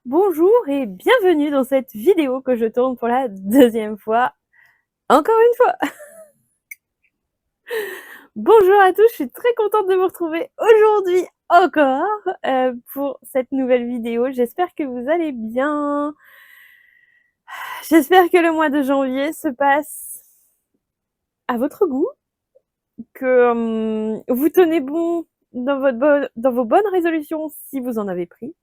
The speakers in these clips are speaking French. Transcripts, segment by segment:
Bonjour et bienvenue dans cette vidéo que je tourne pour la deuxième fois. Encore une fois. Bonjour à tous, je suis très contente de vous retrouver aujourd'hui encore pour cette nouvelle vidéo. J'espère que vous allez bien. J'espère que le mois de janvier se passe à votre goût, que vous tenez bon dans vos bonnes résolutions si vous en avez pris,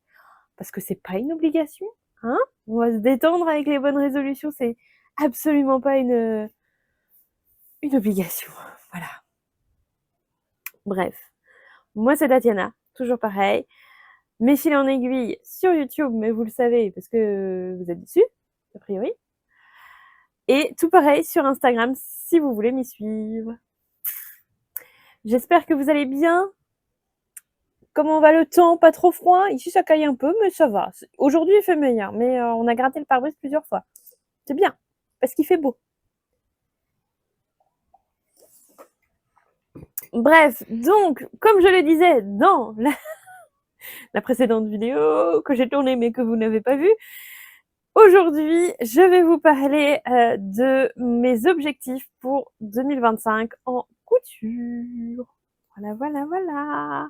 parce que c'est pas une obligation, hein. On va se détendre avec les bonnes résolutions, c'est absolument pas une obligation. Voilà. Bref. Moi, c'est Tatiana, toujours pareil. Mes fils en aiguille sur YouTube, mais vous le savez parce que vous êtes dessus, a priori. Et tout pareil sur Instagram si vous voulez m'y suivre. J'espère que vous allez bien. Comment va le temps? Pas trop froid? Ici, ça caille un peu, mais ça va. Aujourd'hui, il fait meilleur, mais on a gratté le pare-brise plusieurs fois. C'est bien, parce qu'il fait beau. Bref, donc, comme je le disais dans la précédente vidéo que j'ai tournée mais que vous n'avez pas vue, aujourd'hui, je vais vous parler de mes objectifs pour 2025 en couture. Voilà, voilà, voilà.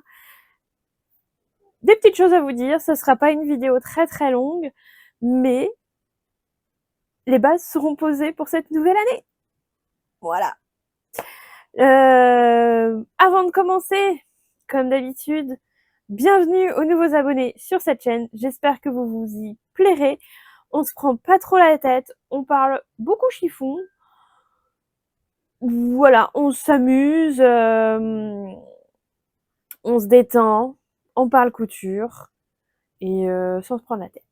Des petites choses à vous dire, ce ne sera pas une vidéo très très longue, mais les bases seront posées pour cette nouvelle année. Voilà. Avant de commencer, comme d'habitude, bienvenue aux nouveaux abonnés sur cette chaîne. J'espère que vous vous y plairez. On se prend pas trop la tête, on parle beaucoup chiffon. Voilà, on s'amuse, on se détend, on parle couture et sans se prendre la tête.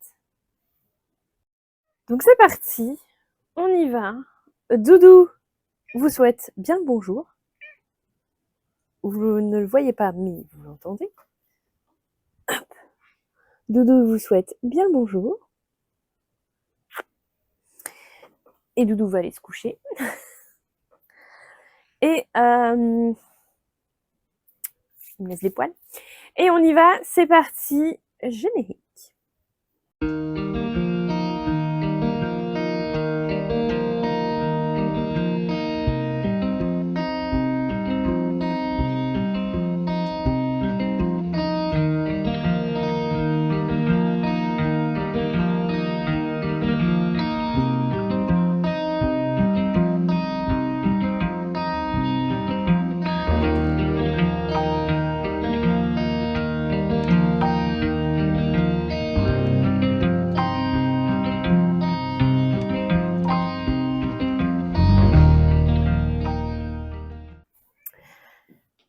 Donc c'est parti, on y va. Doudou vous souhaite bien le bonjour. Vous ne le voyez pas, mais vous l'entendez. Hop. Doudou vous souhaite bien le bonjour. Et Doudou va aller se coucher. Et il me laisse les poils. Et on y va, c'est parti, générique.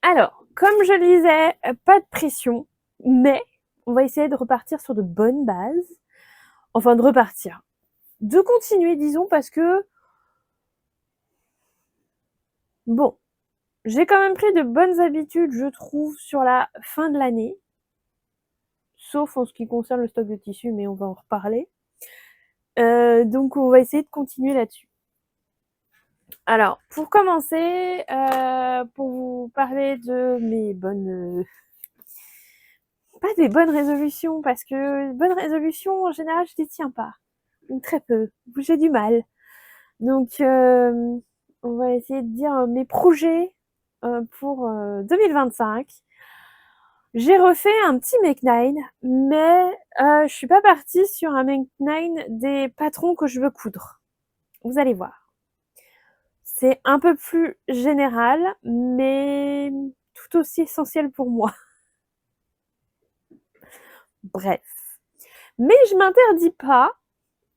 Alors, comme je le disais, pas de pression, mais on va essayer de repartir sur de bonnes bases. Enfin, de repartir. De continuer, disons, parce que bon, j'ai quand même pris de bonnes habitudes, je trouve, sur la fin de l'année. Sauf en ce qui concerne le stock de tissus, mais on va en reparler. Donc, on va essayer de continuer là-dessus. Alors, pour commencer, pour vous parler de mes bonnes... pas des bonnes résolutions, parce que bonnes résolutions, en général, je les tiens pas. Ou très peu. J'ai du mal. Donc, on va essayer de dire mes projets pour 2025. J'ai refait un petit make 9, mais je suis pas partie sur un make 9 des patrons que je veux coudre. Vous allez voir. C'est un peu plus général, mais tout aussi essentiel pour moi. Bref. Mais je m'interdis pas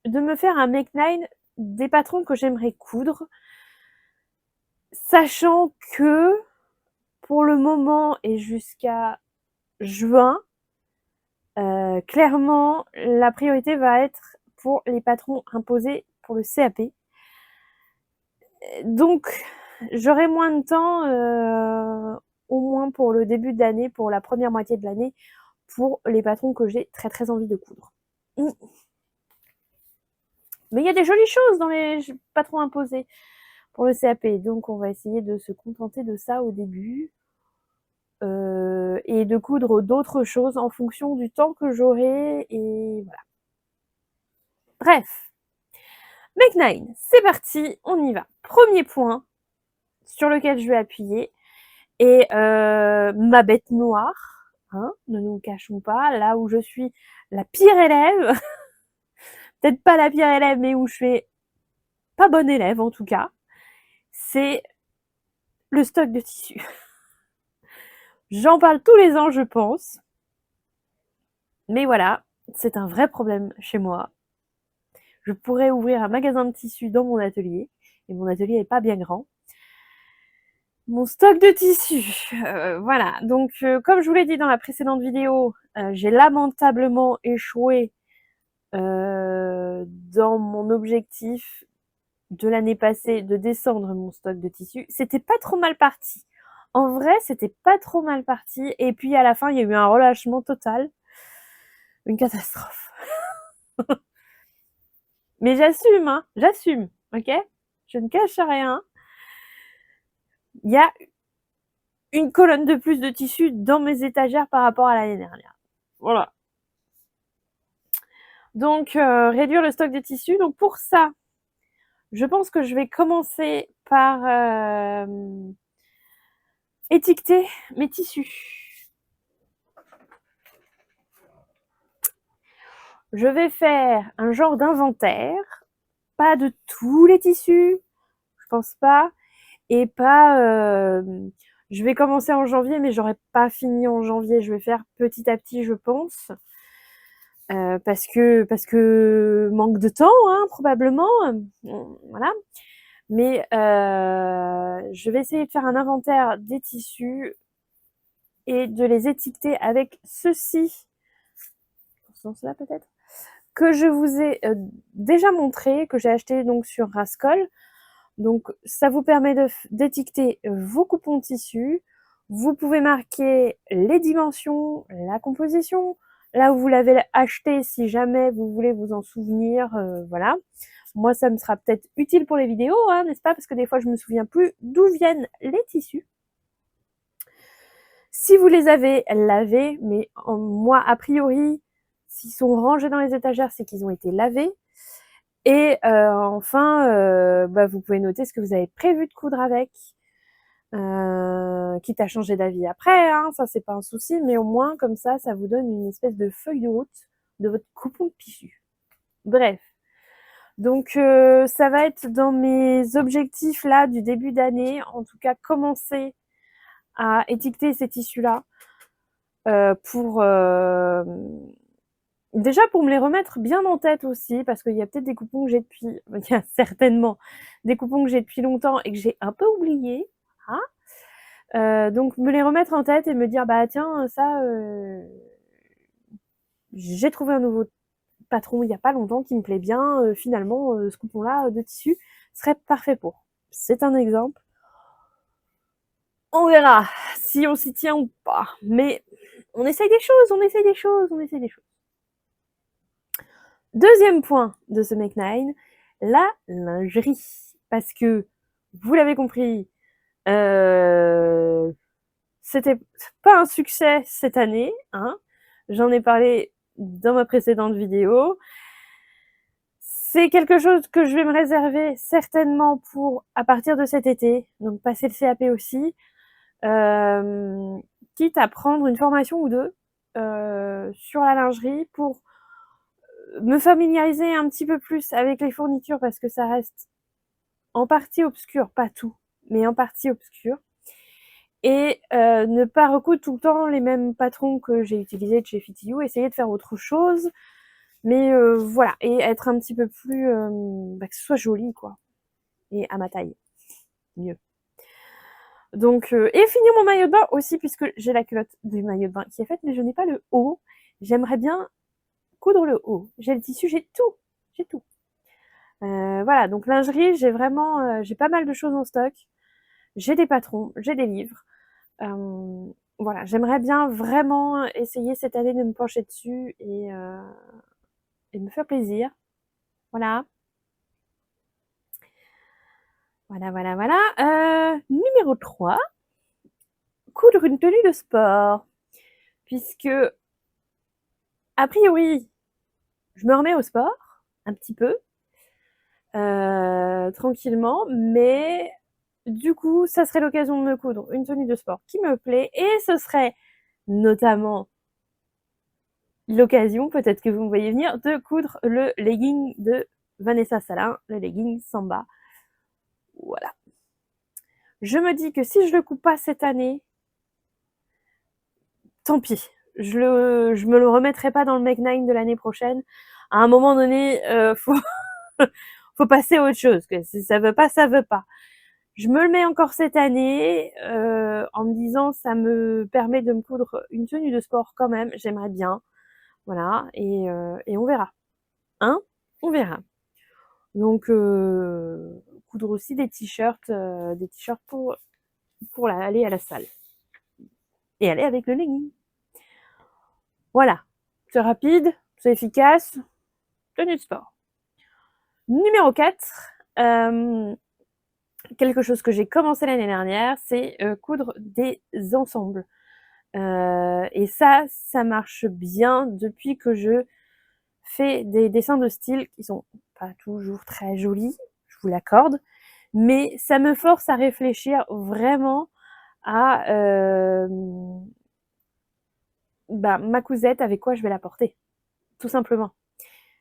de me faire un make 9 des patrons que j'aimerais coudre, sachant que pour le moment et jusqu'à juin, clairement, la priorité va être pour les patrons imposés pour le CAP. Donc, j'aurai moins de temps, au moins pour le début d'année, pour la première moitié de l'année, pour les patrons que j'ai très très envie de coudre. Mais il y a des jolies choses dans les patrons imposés pour le CAP, donc on va essayer de se contenter de ça au début. Et de coudre d'autres choses en fonction du temps que j'aurai, et voilà. Bref, Make 9, c'est parti, on y va. Premier point sur lequel je vais appuyer, et ma bête noire, hein, ne nous cachons pas, là où je suis la pire élève, peut-être pas la pire élève, mais où je fais pas bonne élève en tout cas, c'est le stock de tissus. J'en parle tous les ans, je pense, mais voilà, c'est un vrai problème chez moi. Je pourrais ouvrir un magasin de tissus dans mon atelier, et mon atelier n'est pas bien grand. Mon stock de tissus, voilà. Donc, comme je vous l'ai dit dans la précédente vidéo, j'ai lamentablement échoué dans mon objectif de l'année passée de descendre mon stock de tissus. C'était pas trop mal parti. En vrai, c'était pas trop mal parti. Et puis à la fin, il y a eu un relâchement total. Une catastrophe. Mais j'assume, hein, j'assume, ok? Je ne cache rien. Il y a une colonne de plus de tissus dans mes étagères par rapport à l'année dernière. Voilà. Donc, réduire le stock de tissus. Donc, pour ça, je pense que je vais commencer par étiqueter mes tissus. Je vais faire un genre d'inventaire, pas de tous les tissus, je pense pas, et pas... je vais commencer en janvier, mais j'aurai pas fini en janvier. Je vais faire petit à petit, je pense. Parce que manque de temps, hein, probablement. Voilà. Mais je vais essayer de faire un inventaire des tissus et de les étiqueter avec ceci, dans ce sens-là peut-être, que je vous ai déjà montré, que j'ai acheté donc sur Rascol. Donc ça vous permet d'étiqueter vos coupons de tissu. Vous pouvez marquer les dimensions, la composition, là où vous l'avez acheté si jamais vous voulez vous en souvenir, voilà. Moi, ça me sera peut-être utile pour les vidéos, hein, n'est-ce pas? Parce que des fois, je me souviens plus d'où viennent les tissus. Si vous les avez lavés, mais moi, a priori, s'ils sont rangés dans les étagères, c'est qu'ils ont été lavés. Et enfin, vous pouvez noter ce que vous avez prévu de coudre avec, quitte à changer d'avis après, hein, ça c'est pas un souci, mais au moins comme ça vous donne une espèce de feuille de route de votre coupon de tissu. Bref, donc ça va être dans mes objectifs là du début d'année, en tout cas commencer à étiqueter ces tissus-là pour déjà pour me les remettre bien en tête aussi, parce qu'il y a peut-être des coupons que j'ai depuis, il y a certainement des coupons que j'ai depuis longtemps et que j'ai un peu oublié, hein. Donc me les remettre en tête et me dire bah tiens ça j'ai trouvé un nouveau patron il y a pas longtemps qui me plaît bien, finalement ce coupon là de tissu serait parfait pour. C'est un exemple. On verra si on s'y tient ou pas, mais on essaye des choses, on essaye des choses, on essaye des choses. Deuxième point de ce Make 9, la lingerie. Parce que, vous l'avez compris, c'était pas un succès cette année, hein. J'en ai parlé dans ma précédente vidéo. C'est quelque chose que je vais me réserver certainement pour à partir de cet été, donc passer le CAP aussi, quitte à prendre une formation ou deux sur la lingerie pour me familiariser un petit peu plus avec les fournitures, parce que ça reste en partie obscur, pas tout, mais en partie obscur. Et ne pas recoudre tout le temps les mêmes patrons que j'ai utilisés de chez Fit You, essayer de faire autre chose, mais voilà, et être un petit peu plus, que ce soit joli, quoi, et à ma taille, mieux. Donc, et finir mon maillot de bain aussi, puisque j'ai la culotte du maillot de bain qui est faite, mais je n'ai pas le haut. J'aimerais bien coudre le haut. J'ai le tissu, j'ai tout, j'ai tout. Voilà, donc lingerie, j'ai vraiment, j'ai pas mal de choses en stock. J'ai des patrons, j'ai des livres. Voilà, j'aimerais bien vraiment essayer cette année de me pencher dessus et me faire plaisir. Voilà. Voilà. Numéro 3, coudre une tenue de sport. Puisque, a priori, je me remets au sport. un petit peu, tranquillement, mais du coup, ça serait l'occasion de me coudre une tenue de sport qui me plaît et ce serait notamment l'occasion, peut-être que vous me voyez venir, de coudre le legging de Vanessa Salin, le legging Samba. Voilà. Je me dis que si je le coupe pas cette année, tant pis. Je me le remettrai pas dans le Make 9 de l'année prochaine. À un moment donné, faut passer à autre chose. Que si ça veut pas, ça veut pas. Je me le mets encore cette année, en me disant ça me permet de me coudre une tenue de sport quand même. J'aimerais bien. Voilà. Et on verra. Hein? On verra. Donc, coudre aussi des t-shirts pour aller à la salle. Et aller avec le legging. Voilà. C'est rapide, c'est efficace. Tenue de sport. Numéro 4, quelque chose que j'ai commencé l'année dernière, c'est coudre des ensembles. Et ça marche bien depuis que je fais des dessins de style qui sont pas toujours très jolis, je vous l'accorde, mais ça me force à réfléchir vraiment à ma cousette, avec quoi je vais la porter, tout simplement.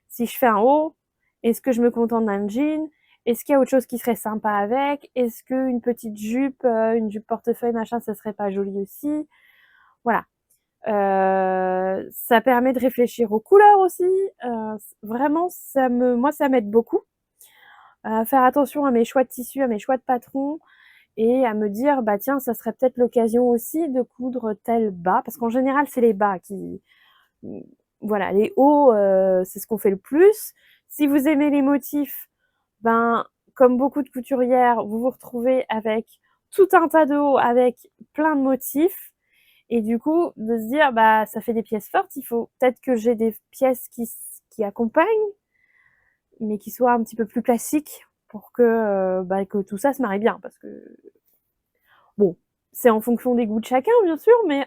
Si je fais un haut, est-ce que je me contente d'un jean? Est-ce qu'il y a autre chose qui serait sympa avec? Est-ce qu'une petite jupe, une jupe portefeuille, machin, ça serait pas joli aussi? Voilà. Ça permet de réfléchir aux couleurs aussi. Vraiment, moi, ça m'aide beaucoup à faire attention à mes choix de tissu, à mes choix de patron et à me dire, bah tiens, ça serait peut-être l'occasion aussi de coudre tel bas, parce qu'en général, c'est les bas qui, voilà, les hauts, c'est ce qu'on fait le plus. Si vous aimez les motifs, ben, comme beaucoup de couturières, vous vous retrouvez avec tout un tas de hauts avec plein de motifs. Et du coup, de se dire, bah, ça fait des pièces fortes, il faut peut-être que j'ai des pièces qui accompagnent, mais qui soient un petit peu plus classiques pour que tout ça se marie bien. Parce que, bon, c'est en fonction des goûts de chacun, bien sûr, mais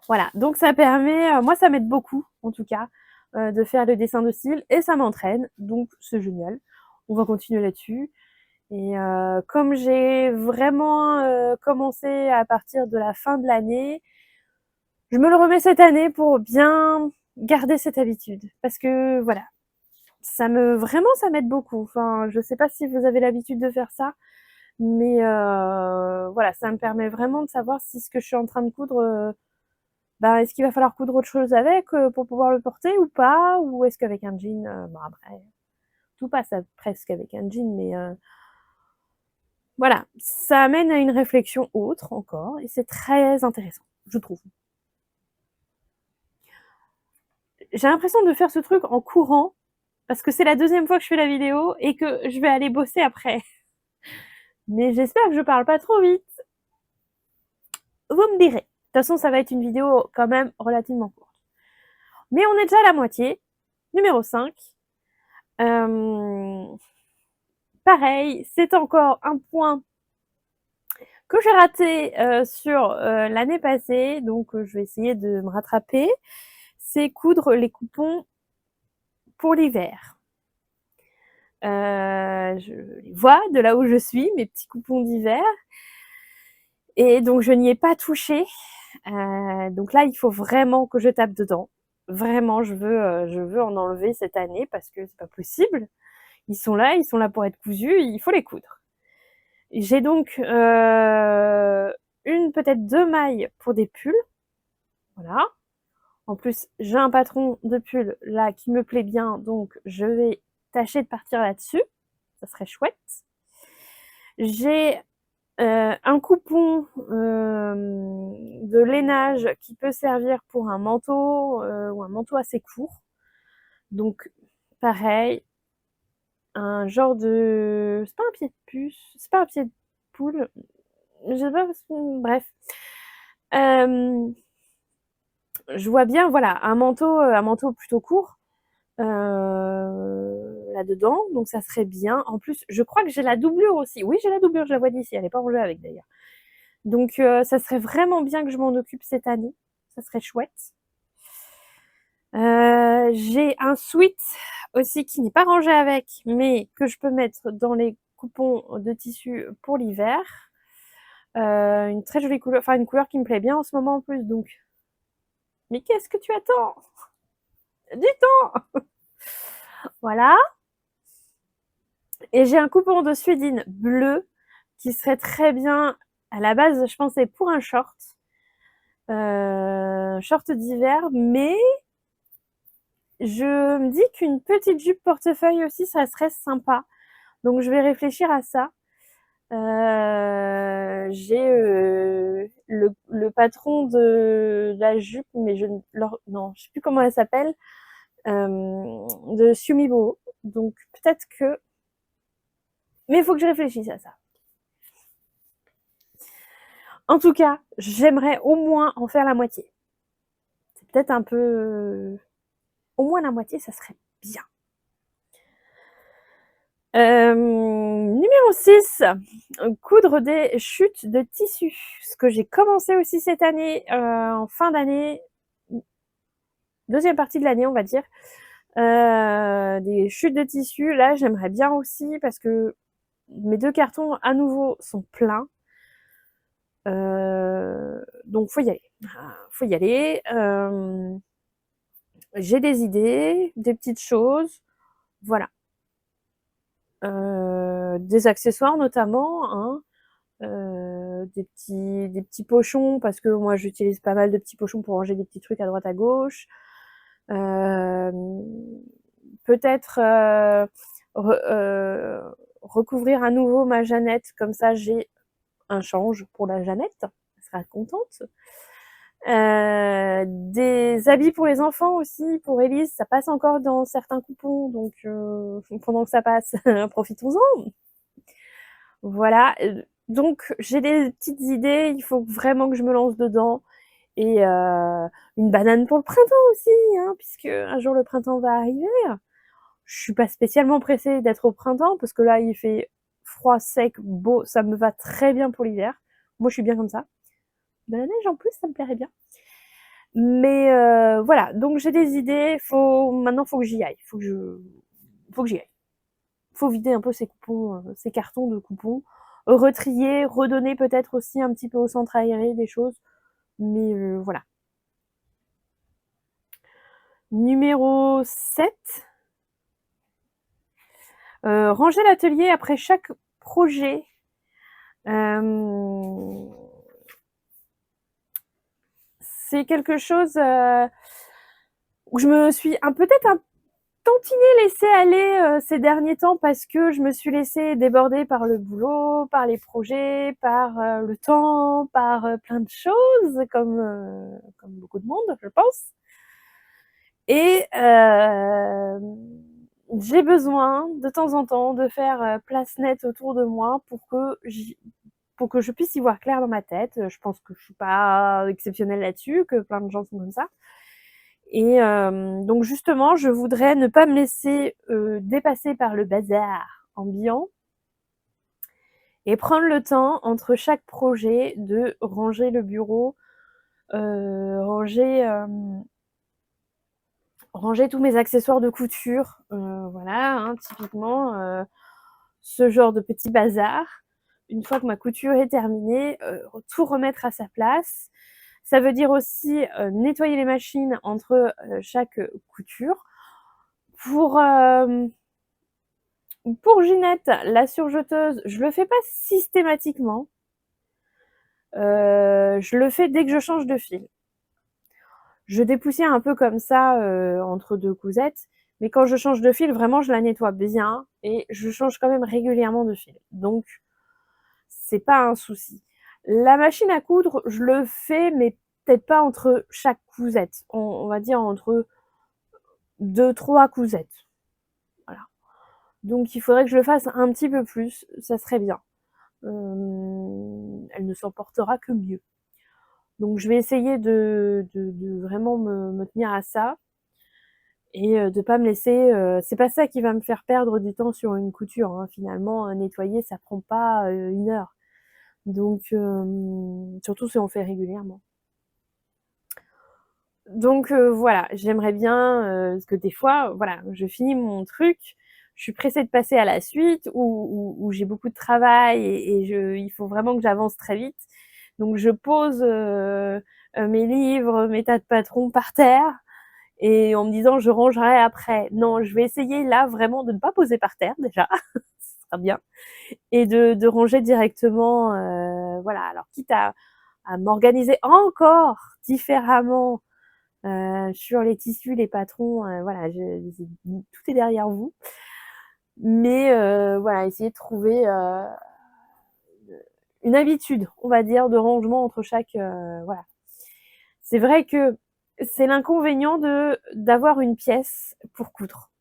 voilà. Donc, ça permet, moi, ça m'aide beaucoup, en tout cas, de faire le dessin de style et ça m'entraîne. Donc, c'est génial. On va continuer là-dessus. Et comme j'ai vraiment commencé à partir de la fin de l'année, je me le remets cette année pour bien garder cette habitude. Parce que voilà, vraiment, ça m'aide beaucoup. Enfin, je sais pas si vous avez l'habitude de faire ça, mais voilà, ça me permet vraiment de savoir si ce que je suis en train de coudre, est-ce qu'il va falloir coudre autre chose avec pour pouvoir le porter ou pas, ou est-ce qu'avec un jean, bon après, tout passe presque avec un jean, mais voilà, ça amène à une réflexion autre encore, et c'est très intéressant, je trouve. J'ai l'impression de faire ce truc en courant, parce que c'est la deuxième fois que je fais la vidéo et que je vais aller bosser après. Mais j'espère que je parle pas trop vite. Vous me direz. De toute façon, ça va être une vidéo quand même relativement courte. Mais on est déjà à la moitié. Numéro 5. Pareil, c'est encore un point que j'ai raté sur l'année passée. Donc, je vais essayer de me rattraper. C'est coudre les coupons pour l'hiver. Je les vois de là où je suis, mes petits coupons d'hiver. Et donc, je n'y ai pas touché. Donc là, il faut vraiment que je tape dedans. Vraiment, je veux en enlever cette année parce que c'est pas possible. Ils sont là pour être cousus, il faut les coudre. J'ai donc peut-être deux mailles pour des pulls. Voilà. En plus, j'ai un patron de pull là qui me plaît bien, donc je vais tâcher de partir là-dessus. Ça serait chouette. J'ai un coupon de lainage qui peut servir pour un manteau ou un manteau assez court. Donc, pareil, un genre de... C'est pas un pied de puce, c'est pas un pied de poule. Je sais pas, bref. Je vois bien, voilà, un manteau plutôt court là-dedans, donc ça serait bien. En plus, je crois que j'ai la doublure aussi. Oui, j'ai la doublure, je la vois d'ici, elle est pas en jeu avec d'ailleurs. Donc ça serait vraiment bien que je m'en occupe cette année, ça serait chouette. J'ai un sweat aussi qui n'est pas rangé avec, mais que je peux mettre dans les coupons de tissu pour l'hiver. Une très jolie couleur, enfin une couleur qui me plaît bien en ce moment en plus, donc mais qu'est-ce que tu attends? Du temps! Voilà. Et j'ai un coupon de Suédine bleu qui serait très bien. À la base, je pensais pour un short, short d'hiver, mais je me dis qu'une petite jupe portefeuille aussi, ça serait sympa. Donc je vais réfléchir à ça. J'ai le patron de la jupe, mais non, je sais plus comment elle s'appelle, de Sumibo. Donc peut-être que, mais il faut que je réfléchisse à ça. En tout cas, j'aimerais au moins en faire la moitié. C'est peut-être un peu, au moins la moitié, ça serait bien. Numéro 6, coudre des chutes de tissu. Ce que j'ai commencé aussi cette année, en fin d'année, deuxième partie de l'année, on va dire. Des chutes de tissu, là, j'aimerais bien aussi parce que mes 2 cartons, à nouveau, sont pleins. Donc faut y aller. Faut y aller. J'ai des idées, des petites choses. Voilà. Des accessoires notamment, hein. Des petits pochons parce que moi j'utilise pas mal de petits pochons pour ranger des petits trucs à droite à gauche. Peut-être recouvrir à nouveau ma Jeannette, comme ça j'ai un change pour la Jeannette, elle sera contente. Des habits pour les enfants aussi, pour Élise, ça passe encore dans certains coupons, donc pendant que ça passe, profitons-en. Voilà, donc j'ai des petites idées, il faut vraiment que je me lance dedans. Et une banane pour le printemps aussi, hein, puisque un jour le printemps va arriver. Je suis pas spécialement pressée d'être au printemps parce que là il fait froid, sec, beau, ça me va très bien pour l'hiver. Moi je suis bien comme ça. De la neige en plus, ça me plairait bien. Mais voilà, donc j'ai des idées, maintenant faut que j'y aille, faut que j'y aille. Faut vider un peu ces coupons, ces cartons de coupons, retrier, redonner peut-être aussi un petit peu au centre aéré des choses, mais voilà. Numéro 7, ranger l'atelier après chaque projet. C'est quelque chose où je me suis peut-être un tantinet laissée aller ces derniers temps parce que je me suis laissée déborder par le boulot, par les projets, par le temps, par plein de choses, comme beaucoup de monde, je pense. Et j'ai besoin de temps en temps de faire place nette autour de moi pour que je puisse y voir clair dans ma tête. Je pense que je suis pas exceptionnelle là-dessus, que plein de gens sont comme ça. Et donc justement, je voudrais ne pas me laisser dépasser par le bazar ambiant et prendre le temps entre chaque projet de ranger le bureau, ranger tous mes accessoires de couture, voilà, hein, typiquement ce genre de petit bazar. Une fois que ma couture est terminée, tout remettre à sa place. Ça veut dire aussi nettoyer les machines entre chaque couture. Pour Ginette, la surjeteuse, je le fais pas systématiquement. Je le fais dès que je change de fil. Je dépoussière un peu comme ça entre 2 cousettes, mais quand je change de fil, vraiment, je la nettoie bien et je change quand même régulièrement de fil. Donc, c'est pas un souci. La machine à coudre, je le fais, mais peut-être pas entre chaque cousette. On va dire entre 2-3 cousettes. Voilà. Donc, il faudrait que je le fasse un petit peu plus, ça serait bien. Elle ne s'en portera que mieux. Donc je vais essayer de vraiment me tenir à ça et de pas me laisser. C'est pas ça qui va me faire perdre du temps sur une couture, hein. Finalement, nettoyer, ça prend pas 1 heure. Donc surtout si on fait régulièrement. Donc voilà, j'aimerais bien, parce que des fois, voilà, je finis mon truc, je suis pressée de passer à la suite ou j'ai beaucoup de travail et il faut vraiment que j'avance très vite. Donc je pose, mes livres, mes tas de patrons par terre et en me disant: «Je rangerai après». Non, je vais essayer là vraiment de ne pas poser par terre déjà, ce sera bien et de ranger directement, voilà. Alors quitte à m'organiser encore différemment sur les tissus, les patrons, voilà, tout est derrière vous. Mais voilà, essayer de trouver, une habitude, on va dire, de rangement entre chaque, voilà. C'est vrai que c'est l'inconvénient d'avoir une pièce pour coudre.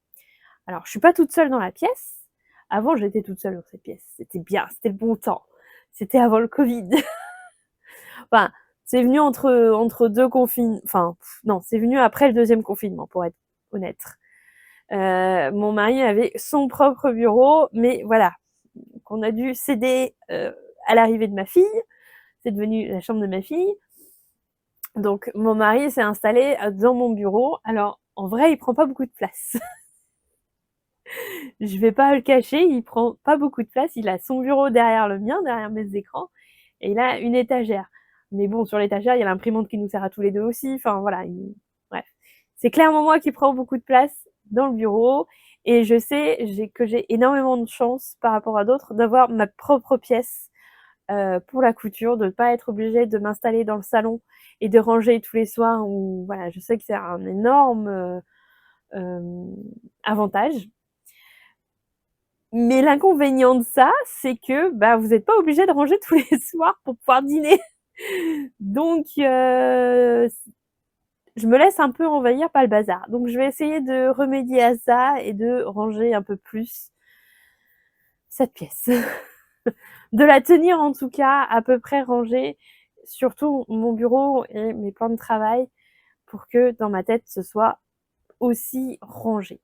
Alors je suis pas toute seule dans la pièce. Avant, j'étais toute seule dans cette pièce. C'était bien, c'était le bon temps. C'était avant le covid. Enfin, c'est venu entre 2 enfin, non, c'est venu après le deuxième confinement, pour être honnête. Mon mari avait son propre bureau, mais voilà, qu'on a dû céder à l'arrivée de ma fille. C'est devenu la chambre de ma fille. Donc mon mari s'est installé dans mon bureau. Alors en vrai, il prend pas beaucoup de place. Je vais pas le cacher, il prend pas beaucoup de place. Il a son bureau derrière le mien, derrière mes écrans, et il a une étagère. Mais bon, sur l'étagère, il y a l'imprimante qui nous sert à tous les deux aussi. Enfin voilà, bref. C'est clairement moi qui prends beaucoup de place dans le bureau et je sais que j'ai énormément de chance par rapport à d'autres d'avoir ma propre pièce pour la couture, de ne pas être obligée de m'installer dans le salon et de ranger tous les soirs où voilà, je sais que c'est un énorme, avantage. Mais l'inconvénient de ça, c'est que, bah, vous êtes pas obligé de ranger tous les soirs pour pouvoir dîner. Donc je me laisse un peu envahir par le bazar. Donc je vais essayer de remédier à ça et de ranger un peu plus cette pièce. De la tenir en tout cas à peu près rangée, surtout mon bureau et mes plans de travail pour que dans ma tête ce soit aussi rangé.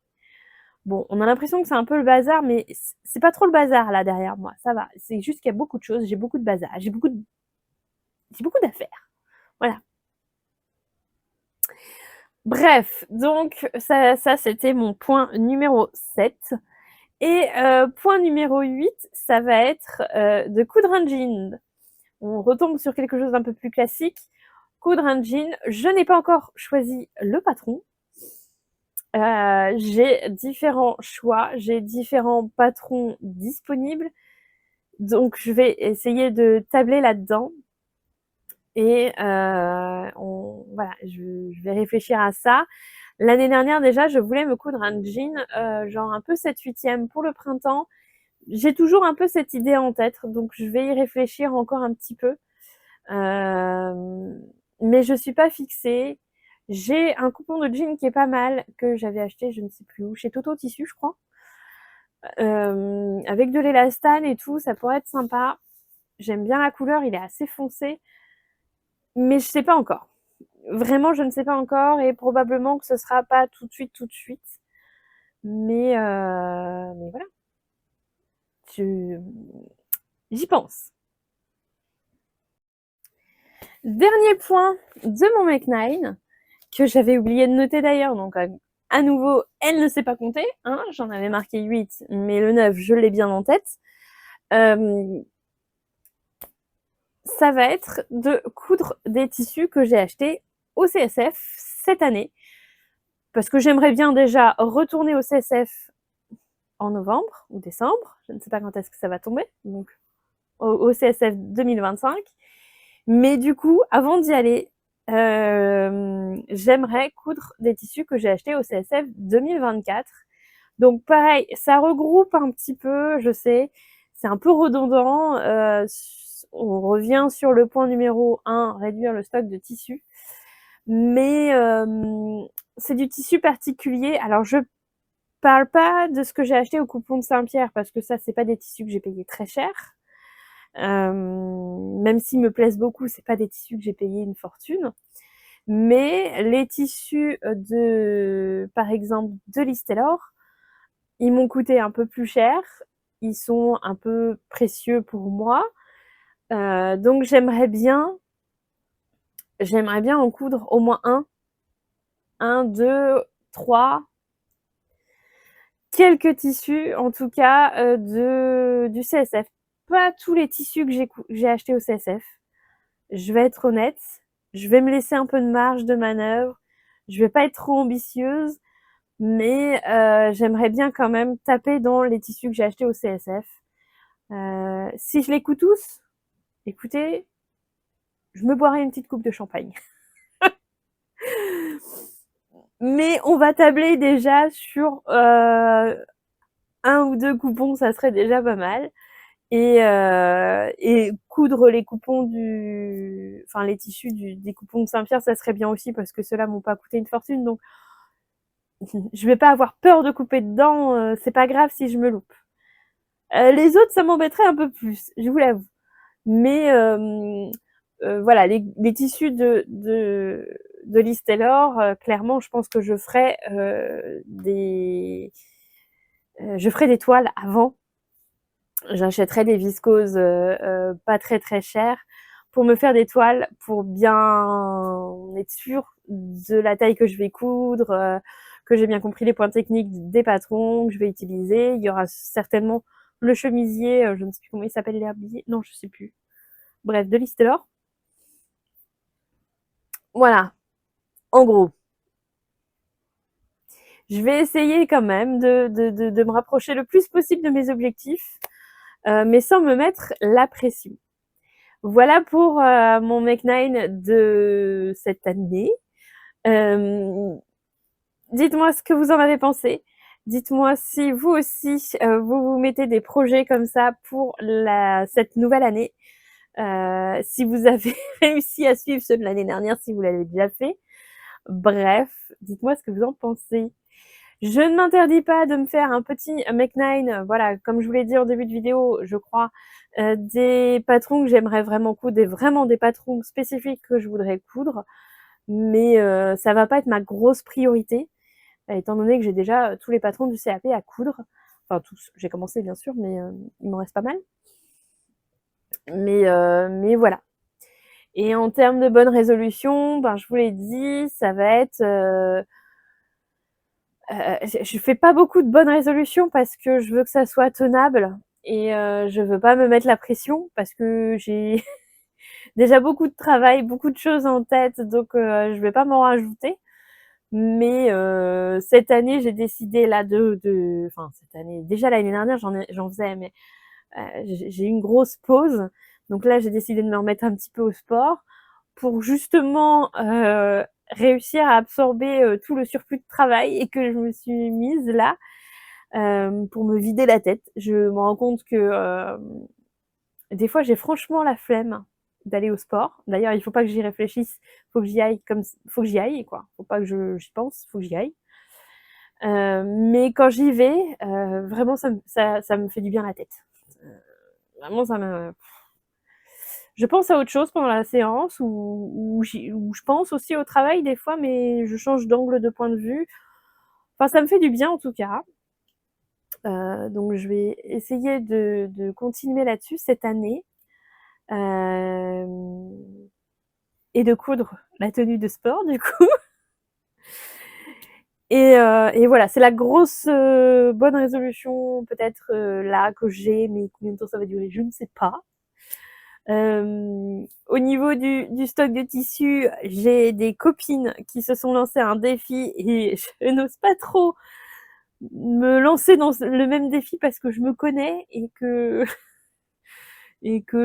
Bon, on a l'impression que c'est un peu le bazar, mais c'est pas trop le bazar là derrière moi, ça va. C'est juste qu'il y a beaucoup de choses, j'ai beaucoup de bazar, j'ai beaucoup d'affaires. Voilà. Bref, donc ça c'était mon point numéro 7. Et point numéro 8, ça va être, de coudre un jean. On retombe sur quelque chose d'un peu plus classique. Coudre un jean, je n'ai pas encore choisi le patron. J'ai différents choix, j'ai différents patrons disponibles, donc je vais essayer de tabler là-dedans et on voilà, je vais réfléchir à ça. L'année dernière déjà, je voulais me coudre un jean, genre un peu 7/8 pour le printemps. J'ai toujours un peu cette idée en tête, donc je vais y réfléchir encore un petit peu. Mais je suis pas fixée. J'ai un coupon de jean qui est pas mal, que j'avais acheté je ne sais plus où, chez Toto Tissus je crois. Avec de l'élastane et tout, ça pourrait être sympa. J'aime bien la couleur, il est assez foncé, mais je sais pas encore. Vraiment, je ne sais pas encore et probablement que ce sera pas tout de suite, tout de suite. Mais voilà, je j'y pense. Dernier point de mon Make 9, que j'avais oublié de noter d'ailleurs, donc à nouveau, elle ne sait pas compter, hein, j'en avais marqué 8, mais le 9, je l'ai bien en tête. Ça va être de coudre des tissus que j'ai achetés au CSF cette année, parce que j'aimerais bien déjà retourner au CSF en novembre ou décembre, je ne sais pas quand est-ce que ça va tomber, donc au CSF 2025. Mais du coup, avant d'y aller, j'aimerais coudre des tissus que j'ai achetés au CSF 2024. Donc pareil, ça regroupe un petit peu, je sais, c'est un peu redondant. On revient sur le point numéro 1, réduire le stock de tissus. Mais c'est du tissu particulier. Alors je parle pas de ce que j'ai acheté au coupon de Saint-Pierre parce que ça, c'est pas des tissus que j'ai payés très cher. Même s'ils me plaisent beaucoup, c'est pas des tissus que j'ai payé une fortune. Mais les tissus par exemple, de Listelor, ils m'ont coûté un peu plus cher. Ils sont un peu précieux pour moi. Donc j'aimerais bien en coudre au moins un 1, 2, 3, quelques tissus en tout cas, du CSF. Pas tous les tissus que j'ai achetés au CSF. Je vais être honnête, je vais me laisser un peu de marge de manœuvre. Je vais pas être trop ambitieuse, mais j'aimerais bien quand même taper dans les tissus que j'ai achetés au CSF. Si je les coûte tous, écoutez, je me boirai une petite coupe de champagne. Mais on va tabler déjà sur 1 ou 2 coupons, ça serait déjà pas mal. Et coudre les coupons enfin les tissus des coupons de Saint-Pierre, ça serait bien aussi parce que ceux-là m'ont pas coûté une fortune. Donc je vais pas avoir peur de couper dedans, c'est pas grave si je me loupe. Les autres, ça m'embêterait un peu plus, je vous l'avoue. Mais voilà, les tissus de Liz Taylor, clairement, je pense que je ferai des toiles avant. J'achèterai des viscoses pas très très chères pour me faire des toiles, pour bien être sûre de la taille que je vais coudre, que j'ai bien compris les points techniques des patrons que je vais utiliser. Il y aura certainement le chemisier, je ne sais plus comment il s'appelle, l'herbier, non, je sais plus. Bref, de Liz Taylor. Voilà, en gros. Je vais essayer quand même de me rapprocher le plus possible de mes objectifs, mais sans me mettre la pression. Voilà pour mon Make 9 de cette année. Dites-moi ce que vous en avez pensé. Dites-moi si vous aussi, vous mettez des projets comme ça pour cette nouvelle année. Si vous avez réussi à suivre ceux de l'année dernière, si vous l'avez déjà fait. Bref, dites-moi ce que vous en pensez. Je ne m'interdis pas de me faire un petit Make 9, voilà, comme je vous l'ai dit en début de vidéo, je crois, des patrons que j'aimerais vraiment coudre, vraiment des patrons spécifiques que je voudrais coudre, mais ça va pas être ma grosse priorité, étant donné que j'ai déjà tous les patrons du CAP à coudre. Enfin tous, j'ai commencé bien sûr, mais il m'en reste pas mal. Mais voilà. Et en termes de bonnes résolutions, ben, je vous l'ai dit, ça va être... je fais pas beaucoup de bonnes résolutions parce que je veux que ça soit tenable et je veux pas me mettre la pression parce que j'ai déjà beaucoup de travail, beaucoup de choses en tête, donc je vais pas m'en rajouter. Mais cette année, j'ai décidé là enfin cette année, déjà l'année dernière, j'en faisais, mais j'ai eu une grosse pause. Donc là, j'ai décidé de me remettre un petit peu au sport pour justement réussir à absorber tout le surplus de travail et que je me suis mise là pour me vider la tête. Je me rends compte que des fois, j'ai franchement la flemme d'aller au sport. D'ailleurs, il faut pas que j'y réfléchisse, faut que j'y aille faut que j'y aille quoi. Faut pas que j'y pense, faut que j'y aille. Mais quand j'y vais, vraiment ça me fait du bien la tête. Vraiment je pense à autre chose pendant la séance ou je pense aussi au travail des fois, mais je change d'angle de point de vue. Enfin, ça me fait du bien en tout cas. Donc je vais essayer de continuer là-dessus cette année. Et de coudre la tenue de sport du coup. Et voilà, c'est la grosse bonne résolution peut-être là que j'ai, mais combien de temps ça va durer, je ne sais pas. Au niveau du stock de tissus, j'ai des copines qui se sont lancées un défi et je n'ose pas trop me lancer dans le même défi parce que je me connais et que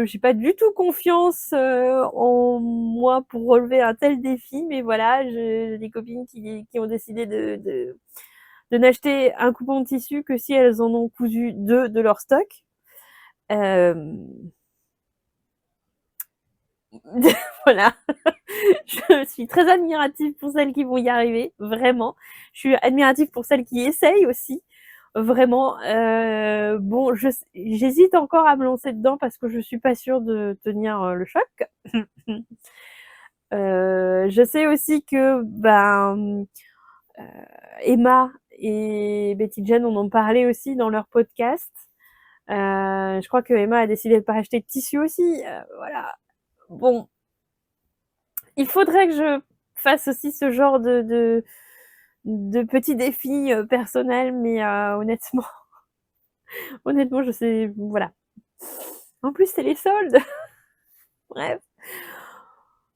j'ai pas du tout confiance en moi pour relever un tel défi. Mais voilà, j'ai des copines qui ont décidé de n'acheter un coupon de tissu que si elles en ont cousu 2 de leur stock. Voilà. Je suis très admirative pour celles qui vont y arriver, vraiment. Je suis admirative pour celles qui essayent aussi, vraiment. Bon, j'hésite encore à me lancer dedans parce que je suis pas sûre de tenir le choc. Je sais aussi que Emma et Betty Jane en ont parlé aussi dans leur podcast. Je crois que Emma a décidé de pas acheter de tissu aussi. Voilà. Bon, il faudrait que je fasse aussi ce genre de petits défis, personnels, mais honnêtement honnêtement, je sais voilà. En plus, c'est les soldes. Bref.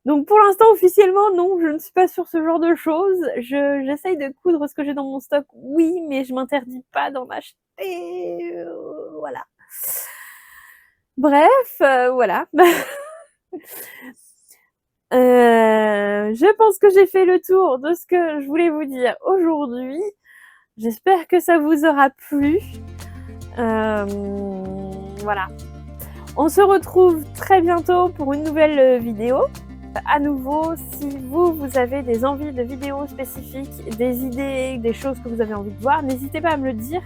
Donc pour l'instant, officiellement, non, je ne suis pas sur ce genre de choses. J'essaye de coudre ce que j'ai dans mon stock, oui, mais je m'interdis pas d'en acheter, voilà. Bref, voilà. Je pense que j'ai fait le tour de ce que je voulais vous dire aujourd'hui. J'espère que ça vous aura plu. Voilà. On se retrouve très bientôt pour une nouvelle vidéo. À nouveau, si vous avez des envies de vidéos spécifiques, des idées, des choses que vous avez envie de voir, n'hésitez pas à me le dire.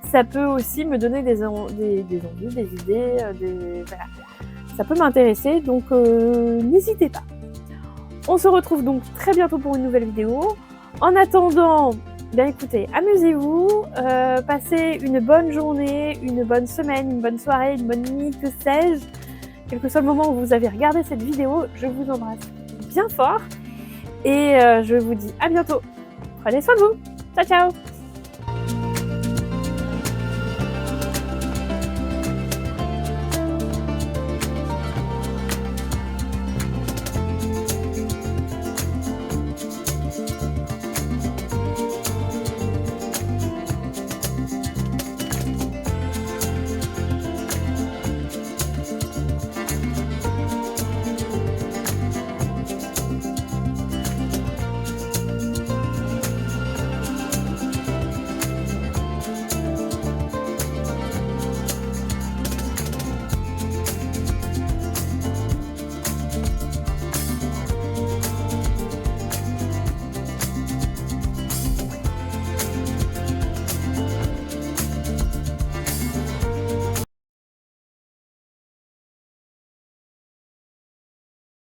Ça peut aussi me donner des envies, des idées, voilà. Ça peut m'intéresser, donc n'hésitez pas. On se retrouve donc très bientôt pour une nouvelle vidéo. En attendant, bien écoutez, amusez-vous, passez une bonne journée, une bonne semaine, une bonne soirée, une bonne nuit, que sais-je. Quel que soit le moment où vous avez regardé cette vidéo, je vous embrasse bien fort et je vous dis à bientôt. Prenez soin de vous. Ciao, ciao!